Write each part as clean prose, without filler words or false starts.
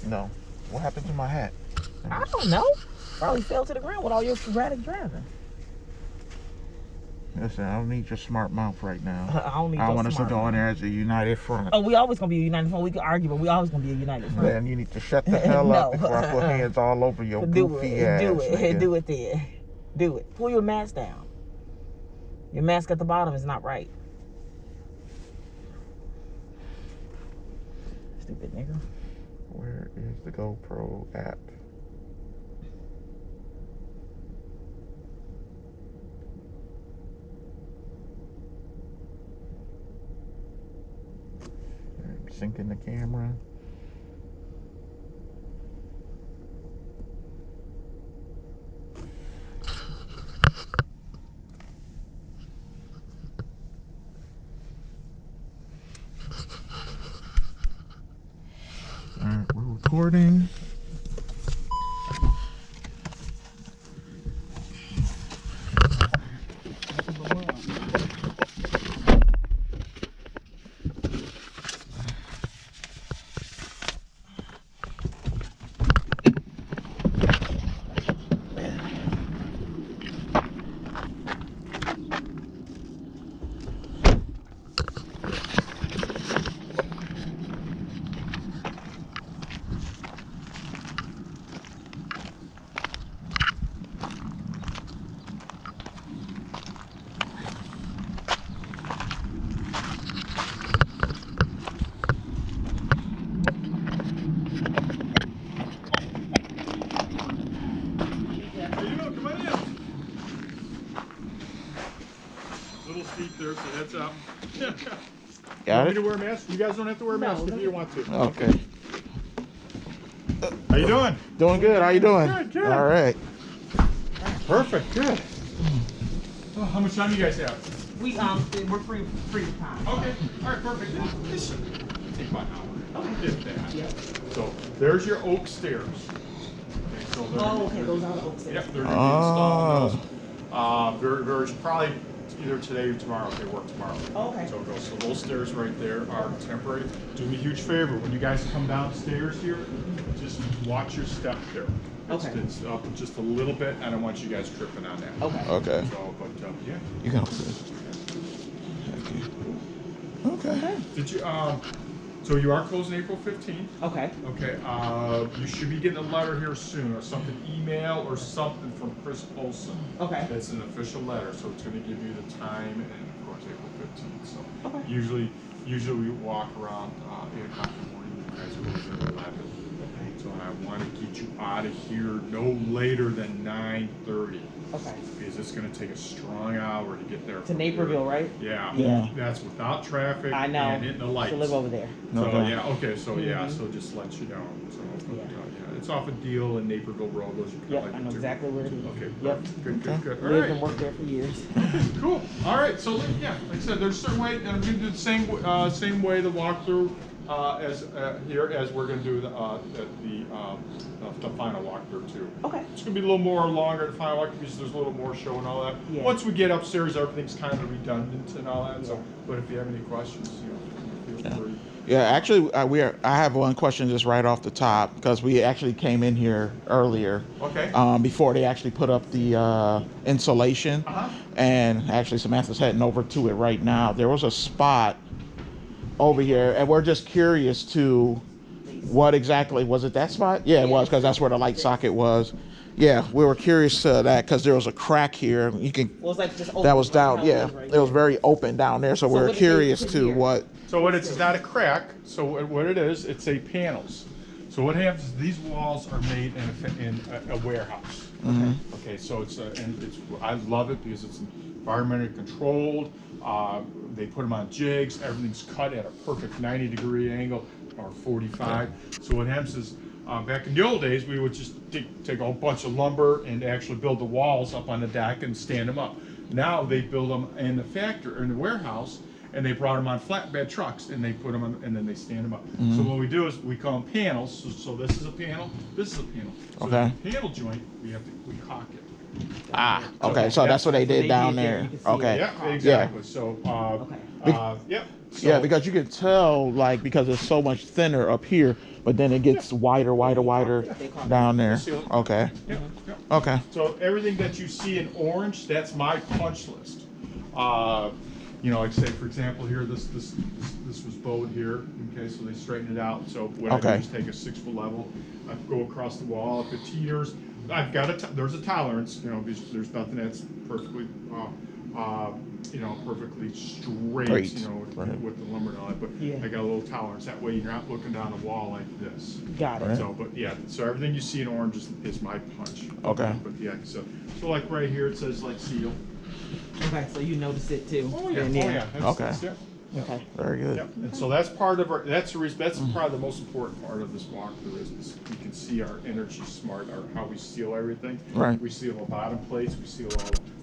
No. What happened to my hat? I don't know. Probably fell to the ground with all your erratic driving. Listen, I don't need your smart mouth right now. I don't need I your want us to smart go in mouth. there as a united front. Oh, we always gonna be a united front. We can argue, but we always gonna be a united front. Then you need to shut the hell No. up before I put hands all over your goofy ass. Do it. Nigga. Do it then. Do it. Pull your mask down. Your mask at the bottom is not right. Stupid nigga. Where is the GoPro app? Syncing the camera. All right, we're recording. Little steep there, so heads up. Got Want me it? to wear a mask? You guys don't have to wear a mask if you want to. Okay. How you doing? Doing good. How you doing? Good, good. All right. Perfect, good. Oh, how much time do you guys have? We're free time. Okay, all right, perfect. Yeah, this should take about an hour. Okay. If that. Yeah. So there's your oak stairs. Okay, so Oh, okay. Those are the oak stairs. Yep, they're going to be installing those. There's probably either today or tomorrow. They work tomorrow. Okay. So it goes. So those stairs right there are temporary. Do me a huge favor when you guys come downstairs here, just watch your step there. Okay. It's up just a little bit. I don't want you guys tripping on that. Okay. Okay. So, but yeah. You can open it. Okay. Did you? So you are closing April 15th. Okay. Okay. You should be getting a letter here soon, or something, email or something from Chris Olson. Okay. It's an official letter, so it's going to give you the time and of course April 15th. So Okay. usually we walk around 8 o'clock in the morning. You guys close at 11. So I want to get you out of here no later than 9:30. Okay. Because it's going to take a strong hour to get there. To Naperville, right? Yeah. Yeah. That's without traffic. I know. And hitting the lights. To live over there. So Okay. yeah, okay, so yeah, so just let you know. So but, yeah, it's off a Deal in Naperville Road. Those you can Yep, like I it know too. exactly where it is. Okay, Yep. good. All Lived right, and worked there for years. cool. All right, so yeah, like I said, there's a certain way, and I'm gonna do the same way the walkthrough as here as we're gonna do the final walkthrough too. Okay. It's gonna be a little more longer the final walkthrough because there's a little more show and all that. Yeah. Once we get upstairs, everything's kind of redundant and all that. Yeah. So, but if you have any questions, feel free. Yeah, actually, I have one question just right off the top because we actually came in here earlier. Okay. Before they actually put up the insulation, and actually Samantha's heading over to it right now. There was a spot over here, and we're just curious to what exactly was it. That spot? Yeah, it was because that's where the light socket was. Yeah, we were curious to that because there was a crack here. You can. Well, it's like just open, That was like down. how it Yeah, is right it was here. very open down there. So So we're what did they curious put to here? what. So what it's not a crack. So what it is, it's a panels. So what happens is these walls are made in a warehouse. Okay, so I love it because it's environmentally controlled. They put them on jigs. Everything's cut at a perfect 90-degree angle or 45. So what happens is back in the old days, we would just take a whole bunch of lumber and actually build the walls up on the deck and stand them up. Now they build them in the factory or in the warehouse. And they brought them on flatbed trucks, and they put them on, and then they stand them up. So what we do is we call them panels. So this is a panel, this is a panel. So Okay. the panel joint, we caulk it. Ah, okay. So that's what they did They down did there, there. you can see Okay. it. Yeah, exactly. So, Okay. yeah. So, Yeah, because you can tell, like, because it's so much thinner up here, but then it gets wider down there. See it? Okay. Yeah, yeah. Okay. So everything that you see in orange, that's my punch list. You know, like say for example here, this was bowed here. Okay, so they straightened it out. So what I do Okay. is take a 6-foot level, I go across the wall. If it teeters, I've got there's a tolerance. You know, because there's nothing that's perfectly, you know, perfectly straight. You know, with the lumber and all that. But Yeah. I got a little tolerance. That way you're not looking down the wall like this. Got it. So, but yeah, so everything you see in orange is my punch. Okay. But yeah, so like right here it says like seal. Okay, so you notice it too. Oh yeah, And oh then- yeah. Okay. Yeah. Okay. Very good. Yep. And so that's part of our. That's the reason. That's probably the most important part of this walkthrough is you can see our Energy Smart, how we seal everything. Right. We seal the bottom plates. We seal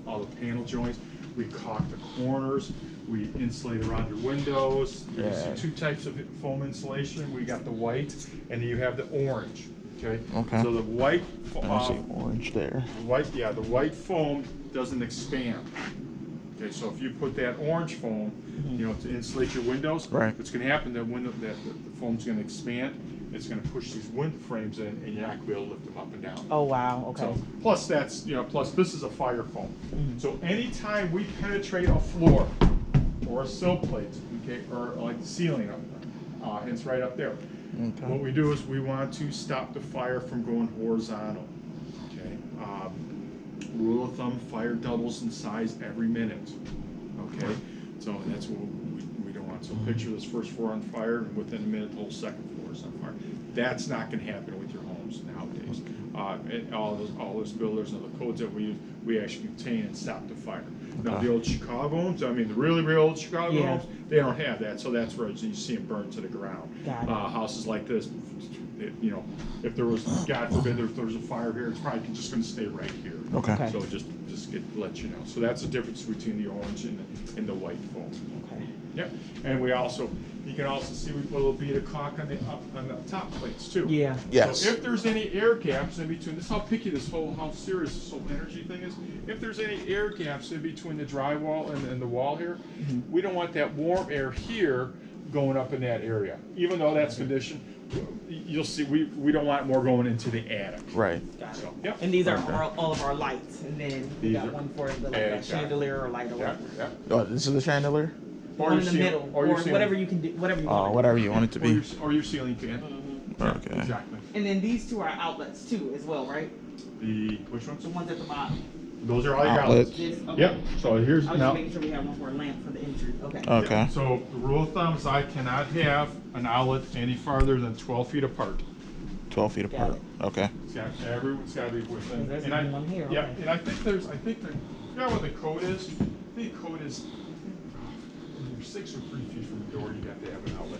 all the panel joints. We caulk the corners. We insulate around your windows. You Yeah. see two types of foam insulation. We got the white, and then you have the orange. Okay. Okay. So the white. I see orange there. The white foam doesn't expand. Okay, so if you put that orange foam, you know, to insulate your windows, Right. what's going to happen? The foam's going to expand. It's going to push these wind frames in, and you're not going to be able to lift them up and down. Oh wow. Okay. So, plus plus this is a fire foam. So anytime we penetrate a floor or a sill plate, okay, or like the ceiling up, it's right up there. Okay. What we do is we want to stop the fire from going horizontal. Okay. Rule of thumb: fire doubles in size every minute. Okay. So that's what we don't want. So picture this first floor on fire, and within a minute, the whole second floor is on fire. That's not going to happen with your homes nowadays. And all those builders and the codes that we use, we actually contain and stop the fire. Now Okay. the old Chicago homes, I mean the really real old Chicago Yeah. homes, they don't have that. So that's where you see them burn to the ground. Got it. Houses like this, you know, if there was, God forbid, if there was a fire here, it's probably just going to stay right here. Okay. Okay. So just let you know. So that's the difference between the orange and the white foam. Okay. Yep. And you can also see we put a little bead of caulk on the top plates too. Yeah. Yes. So if there's any air gaps in between, this is how picky how serious this whole energy thing is. If there's any air gaps in between the drywall and the wall here, we don't want that warm air here going up in that area. Even though that's conditioned, you'll see we don't want more going into the attic. Right. Got it. So, yep. And these are all of our lights, and then we These got are- one for the like, Exactly. that chandelier or light or Yeah, whatever. yeah. Oh, this is the chandelier? One in the ceiling- middle, or or your ceiling- whatever you can do, whatever you Oh, want. whatever you want it to be. Or your ceiling fan. Okay. Exactly. And then these two are outlets too, as well, right? Which ones? The ones at the bottom. Those are all your Outlets. outlets. This. Okay. Yep. So here's I was now. just making sure we have one for a lamp for the entry. Okay. Okay. So the rule of thumb is I cannot have an outlet any farther than 12 feet apart. 12 feet apart. Okay. It's got to be within. There's and even one here, Yeah, okay. and I think the, you know what the code is? I think code is, when you're 6 or 3 feet from the door, you got to have an outlet.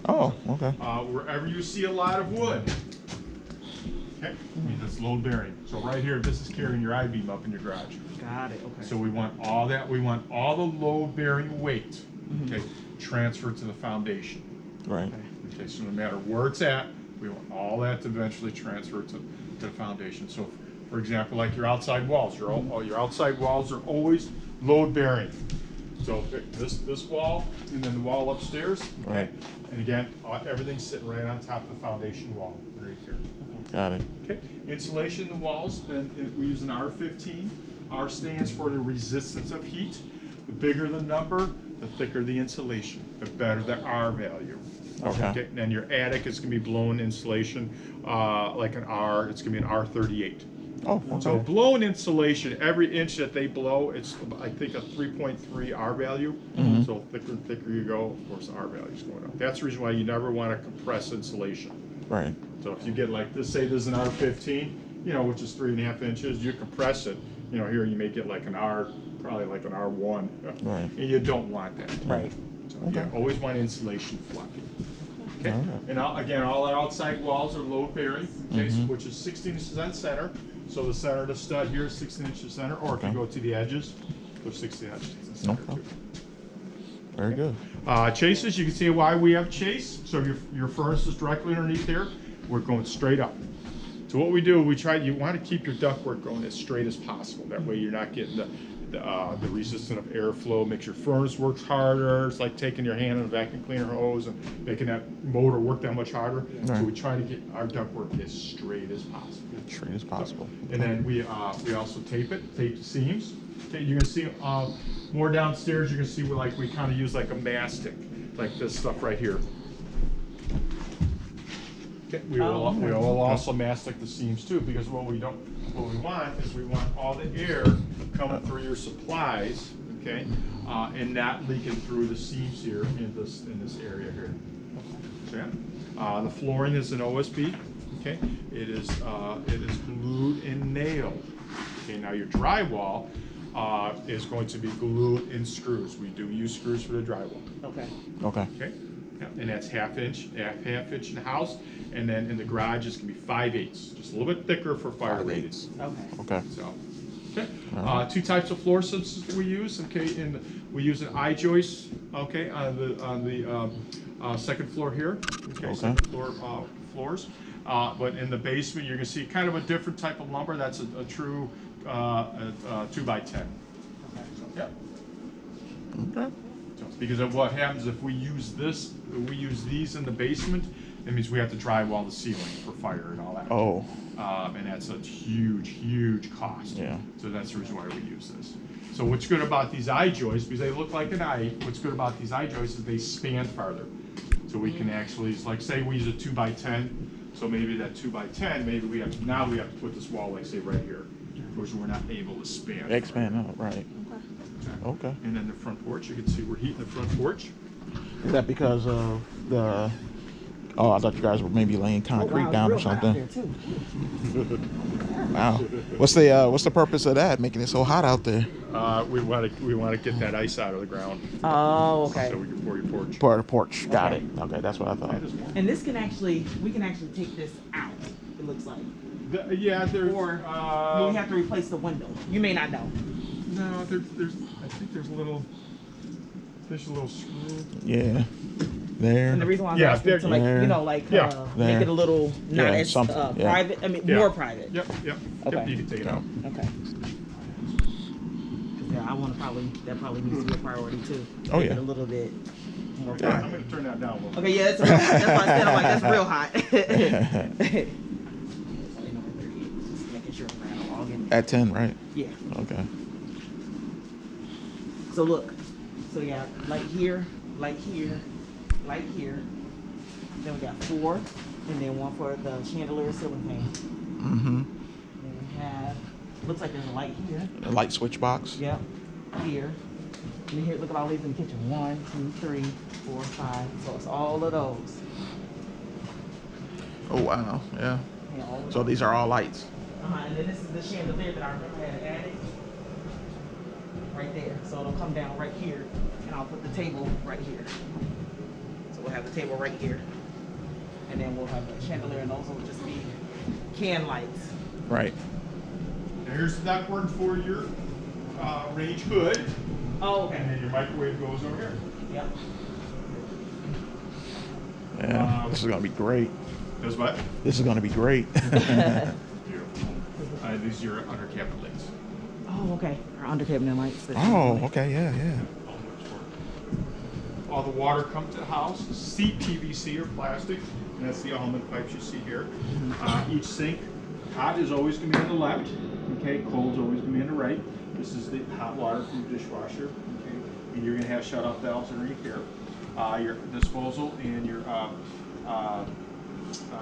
Oh, okay. Wherever you see a lot of wood, okay, I mean, that's load bearing. So right here, this is carrying your I-beam up in your garage. Got it. Okay. So we want all that, we want all the load bearing weight, okay, transferred to the foundation. Right. Okay, so no matter where it's at, we want all that to eventually transfer to the foundation. So, for example, like your outside walls, all your outside walls are always load bearing. So this wall and then the wall upstairs. okay? Right. And again, everything's sitting right on top of the foundation wall, right here. Got it. Okay, insulation in the walls, and we use an R15. R stands for the resistance of heat. The bigger the number, the thicker the insulation, the better the R value. Okay. And then your attic is going to be blown insulation, like an R. It's going to be an R38. Oh, So okay. blown insulation, every inch that they blow, it's I think a 3.3 R value. Mm-hmm. So thicker and thicker you go, of course the R value is going up. That's the reason why you never want to compress insulation. Right. So if you get like this, say this is an R15, you know, which is 3.5 inches, you compress it. You know, here you may get like an R, probably like an R1. Right. And you don't want that. Right. So Okay. you always want insulation fluffy. Okay. Alright. And again, all our outside walls are load bearing, okay, Mm-hmm. which is 16 inches on center. So the center of the stud here is 16 inches center, or if you Okay. go to the edges, they're 16 inches in center Okay. too. Very good. Chases, you can see why we have chase. So your furnace is directly underneath here. We're going straight up. So what we do, you want to keep your ductwork going as straight as possible. That way you're not getting the resistance of airflow makes your furnace works harder. It's like taking your hand on a vacuum cleaner hose and making that motor work that much harder. Right. So we try to get our ductwork as straight as possible. Straight as possible. And then we also tape the seams. Okay, you're gonna see more downstairs. You're gonna see we kind of use like a mastic, like this stuff right here. Okay, we will also mastic the seams too, because what we want is we want all the air coming through your supplies, okay, and not leaking through the seams here in this area here. Okay, the flooring is an OSB. Okay, it is glued and nailed. Okay, now your drywall is going to be glued in screws. We do use screws for the drywall. Okay. Okay. Okay, yeah, and that's half inch in the house, and then in the garage it's gonna be 5/8, just a little bit thicker for fire rated. Okay. Okay. So, okay, 2 types of floor substances we use. Okay, and we use an I-joist. Okay, on the second floor here. Okay, second floor floors. But in the basement, you're gonna see kind of a different type of lumber. That's a true 2x10. Yeah. Okay. Because of what happens if we use these in the basement, it means we have to drywall the ceiling for fire and all that. Oh. And that's a huge cost. Yeah. So that's the reason why we use this. So what's good about these I-joists, because they look like an I, what's good about these I-joists is they span farther. So we can actually, like say we use a 2x10, so maybe that 2x10, maybe we have to put this wall, like say right here, because we're not able to span. Expand out, right. Okay. And then the front porch, you can see we're heating the front porch. Is that because of the? Oh, I thought you guys were maybe laying concrete down or something. Wow. What's the purpose of that? Making it so hot out there? We want to get that ice out of the ground. Oh, okay. So we can pour your porch. Part of the porch. Got Okay. it. Okay, that's what I thought. And this we can actually take this out. It looks like. Yeah, there's. Or we have to replace the window. You may not know. No, there's. I think there's a little screw. Yeah. There. And the reason why I'm Yeah, asking there- to like there. make There. it a little not Yeah, as something, yeah. private. I mean, Yeah. more private. Yep. Okay. Yep, you can take it out. Okay. Yeah, I want to that probably needs to be a priority too. Oh, Make yeah. it a little bit more Yeah, I'm private. gonna turn that down a little. Okay, yeah, that's real hot. That's why I said I'm like that's real hot. Just making sure I'm all in. At 10, right? Yeah. Okay. So look, so yeah, light here, light here, light here. Then we got 4, and then 1 for the chandelier ceiling fan. Mm-hmm. Then we have, looks like there's a light here. A light switch box. Yep, here. And here, look at all these in the kitchen. 1, 2, 3, 4, 5. So it's all of those. Oh wow. Yeah. Yeah, all of So these are all lights. And then this is the chandelier that I remember had added. Right there. So it'll come down right here, and I'll put the table right here. So we'll have the table right here. And then we'll have the chandelier, and those will just be can lights. Right. Now here's the ductwork for your range hood, Oh, okay. and then your microwave goes over here. Yep. Yeah. This is gonna be great. Does what? This is gonna be great. Beautiful. These are your under cabinet lights. Oh, okay. Our under cabinet lights. Oh, okay. Yeah, yeah. All the water comes to the house, seat PVC or plastic, and that's the almond pipes you see here. Each sink, hot is always going to be on the left, okay, cold is always going to be on the right. This is the hot water from the dishwasher, okay, and you're going to have shut-off valves underneath here. Your disposal and your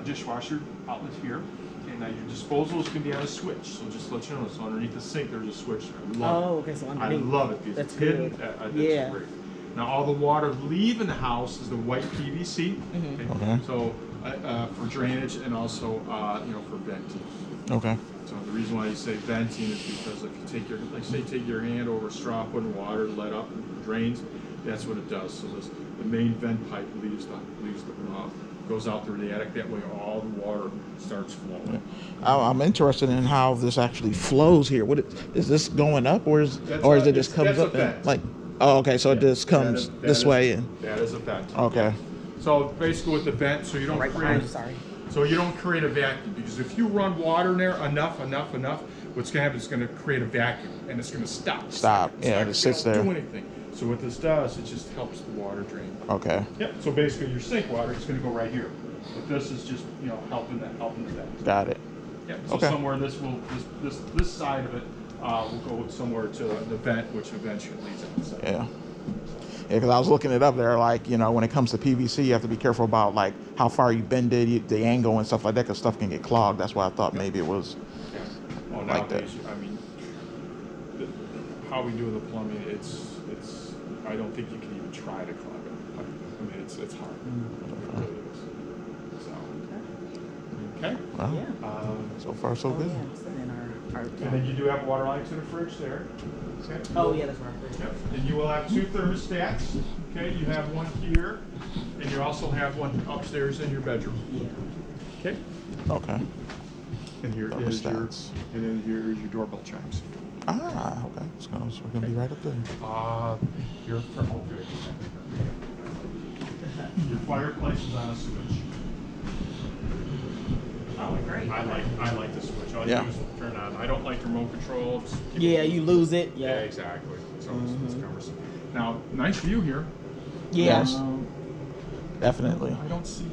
dishwasher outlet here. And now your disposal is going to be on a switch, so just to let you know, so underneath the sink there's a switch. I love it. Oh, okay. So I underneath. love it because That's it's hidden. good. That's Yeah. great. Now all the water leaving the house is the white PVC. Okay. So for drainage and also for venting. Okay. So the reason why you say venting is because if you take your hand over a straw, put in water, let up, and drains, that's what it does. So the main vent pipe goes out through the attic. That way all the water starts flowing. I'm interested in how this actually flows here. Is this going up, or is it just comes up and, like? Oh, okay. So it just comes this way and. That is a vent. Okay. So basically with the vent, so you don't Right create. behind you, sorry. So you don't create a vacuum, because if you run water in there enough, what's gonna happen is it's gonna create a vacuum and it's gonna stop. Stop. It's Yeah, not it sits gonna there. do anything. So what this does, it just helps the water drain. Okay. Yep. So basically, your sink water is gonna go right here, but this is just helping the vent. Got it. Yep. So Okay. somewhere this side of it will go somewhere to the vent, which eventually leads outside. Yeah. Yeah, because I was looking it up there, like, when it comes to PVC, you have to be careful about, like, how far you bend it, the angle and stuff like that, because stuff can get clogged. That's why I thought maybe it was. Yeah. Well, Like that. nowadays, I mean, how we do the plumbing, it's. I don't think you can even try to clog it. I mean, it's hard. It really is. So. Okay. Well, Yeah. so far, so Oh, good. yeah. So then our And then you do have water line to the fridge there. Okay. oh yeah, that's our fridge. Yep. And you will have 2 thermostats. Okay. You have one here, and you also have one upstairs in your bedroom. Yeah. Okay. Okay. And here is your, Thermostats. and then here is your doorbell chimes. Ah, okay. So we're going to be right up there. Your your fireplace is on a switch. Oh, great. I like the switch. All you Yeah. do is turn it on. I don't like remote control. Just keep Yeah, it- you lose it. Yeah, Yeah. exactly. So it's cumbersome. Now, nice view here. Yeah. Yes. Definitely. I don't see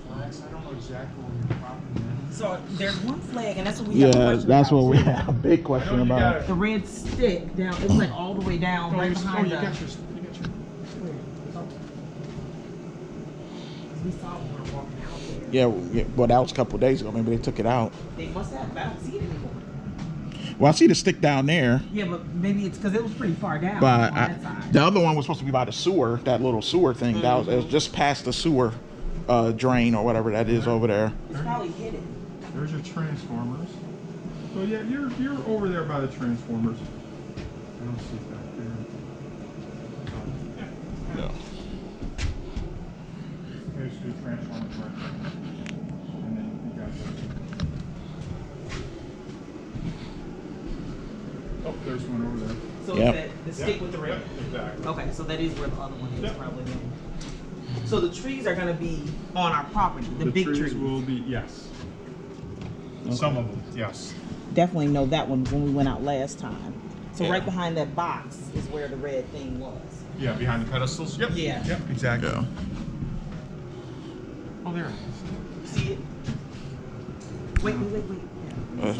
flags. I don't know exactly where your property is. So there's one flag, and that's what we have a Yeah, question that's about. what we have a big I question know you about. got The red stick down. It was like all the way down, right behind you the. got your. We saw when we were walking out there. Yeah, well, that was a couple of days ago. Maybe they took it out. They must have. I don't see it anymore. Well, I see the stick down there, Yeah, but maybe it's because it was pretty far down but on that side. the other one was supposed to be by the sewer, that little sewer thing. That was, it was just past the sewer drain or whatever that is over there. It's probably hidden. There's your transformers. So yeah, you're over there by the transformers. I don't see it back there. Yeah. There's two transformers right there. And then you got the. Oh, there's one over there. So Yep. is that the stick with the red? Yep, exactly. Okay, so that is where the other one is Yep. probably then. So the trees are gonna be on our property, the big trees. will be, yes. Some of them, yes. Definitely know that one when we went out last time. So Yeah. right behind that box is where the red thing was. Yeah, behind the pedestals. Yep. Yeah. Yep, exactly. Yeah. Oh, there it is. See it? Wait. Uh,